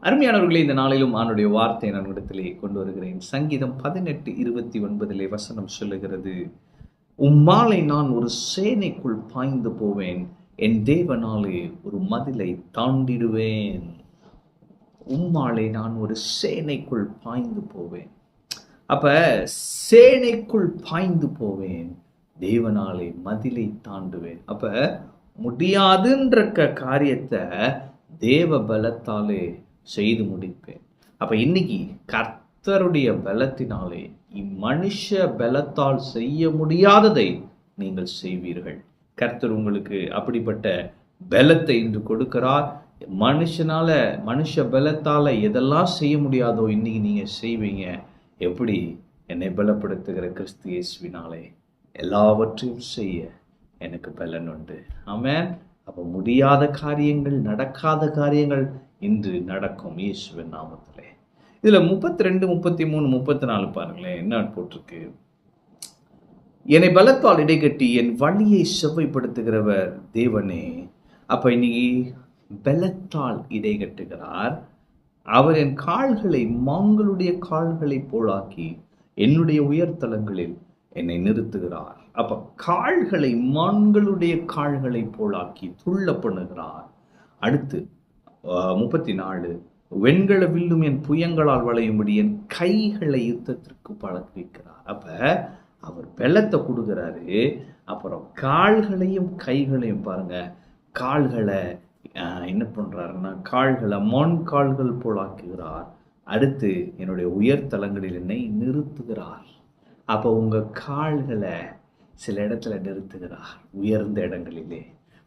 அருமையானவர்களே, இந்த நாளிலும் ஆண்டுடைய வார்த்தை நான் இடத்திலே கொண்டு வருகிறேன். சங்கீதம் 18:29 வசனம் சொல்லுகிறது, உம்மாலை நான் ஒரு சேனைக்குள் பாய்ந்து போவேன், என் தேவனாலே ஒரு மதிலை தாண்டிடுவேன். உம்மாலை நான் ஒரு சேனைக்குள் பாய்ந்து போவேன். அப்ப சேனைக்குள் பாய்ந்து போவேன், தேவனாலே மதிலை தாண்டுவேன். அப்ப முடியாதுன்ற காரியத்தை தேவ பலத்தாலே செய்து முடிப்பேன். அப்ப இன்னைக்கு கர்த்தருடைய பலத்தினாலே இம்மனுஷ பலத்தால் செய்ய முடியாததை நீங்கள் செய்வீர்கள். கர்த்தர் உங்களுக்கு அப்படிப்பட்ட பலத்தை இன்று கொடுக்கிறார். மனுஷ பலத்தால எதெல்லாம் செய்ய முடியாதோ இன்னைக்கு நீங்க செய்வீங்க. எப்படி? என்னை பலப்படுத்துகிற கிறிஸ்து இயேசுவினாலே எல்லாவற்றையும் செய்ய எனக்கு பலன் உண்டு. ஆமென். அப்ப முடியாத காரியங்கள், நடக்காத காரியங்கள் இன்று நடக்கும் இயேசுவின் நாமத்திலே. இதுல 32, 33, 34 பாருங்களேன், என்ன போட்டிருக்கு? என்னை பலத்தால் இடைகட்டி என் வழியை செவ்வைப்படுத்துகிறவர் தேவனே. அப்ப இன்னைக்கு பலத்தால் இடைகட்டுகிறார். அவர் என் கால்களை மான்களுடைய கால்களை போலாக்கி என்னுடைய உயர்தலங்களில் என்னை நிறுத்துகிறார். அப்ப கால்களை மான்களுடைய கால்களை போலாக்கி துள்ள பண்ணுகிறார். அடுத்து 34, வெண்கல வில்லும் என் புயங்களால் வளையும்படி என் கைகளை யுத்தத்திற்கு பழக்குவிக்கிறார். அப்ப அவர் பலத்தை கொடுக்கிறாரு. அப்புறம் கால்களையும் கைகளையும் பாருங்க, கால்களை என்ன பண்றாருன்னா கால்களை மான் கால்கள் போலாக்குகிறார். அடுத்து என்னுடைய உயர்தலங்களில் என்னை நிறுத்துகிறார். அப்போ உங்க கால்களை சில இடத்துல நிறுத்துகிறார், உயர்ந்த இடங்களிலே.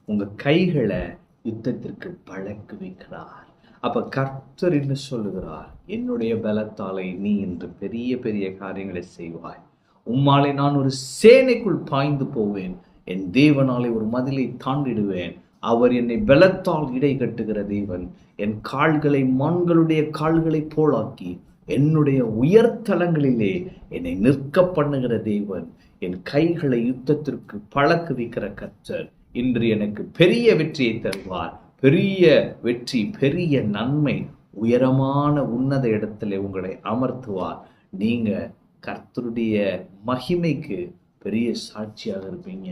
உங்க கைகளை யுத்தத்திற்கு பழக்கு வைக்கிறார். அப்ப கர்த்தர் என்ன சொல்லுகிறார்? என்னுடைய பலத்தாலே நீ இன்று பெரிய பெரிய காரியங்களை செய்வாய். உம்மாலே நான் ஒரு சேனைக்குள் பாய்ந்து போவேன், என் தேவனாலே ஒரு மதிலை தாண்டிடுவேன். அவர் என்னை பலத்தால் இடை கட்டுகிற தேவன். என் கால்களை மான்களுடைய கால்களை போலாக்கி என்னுடைய உயர்தலங்களிலே என்னை நிற்க பண்ணுகிற தேவன். என் கைகளை யுத்தத்திற்கு பழக்கு வைக்கிற கர்த்தர் இன்று எனக்கு பெரிய வெற்றியை தருவார். பெரிய வெற்றி, பெரிய நன்மை, உயரமான உன்னத இடத்திலே உங்களை அமர்த்துவார். நீங்க கர்த்தருடைய மகிமைக்கு பெரிய சாட்சியாக இருப்பீங்க.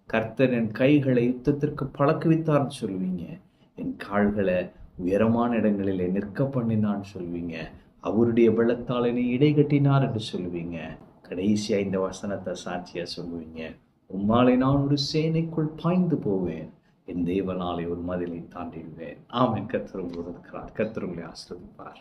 கர்த்தர் என் கைகளை யுத்தத்திற்கு பழக்குவித்தார்னு சொல்லுவீங்க. என் கால்களை உயரமான இடங்களிலே நிற்க பண்ணினான்னு சொல்லுவீங்க. அவருடைய பலத்தால் என்னை இடைகட்டினார் என்று சொல்லுவீங்க. கடைசியா இந்த வசனத்தை சாட்சியா சொல்லுவீங்க, உம்மாலே நான் ஒரு சேனைக்குள் பாய்ந்து போவேன், என் தேவனாலே ஒரு மதிலை தாண்டிடுவேன். ஆமென். கர்த்தர் உங்களோடு இருக்கிறார். கர்த்தர் உங்களை ஆசீர்வதிப்பார்.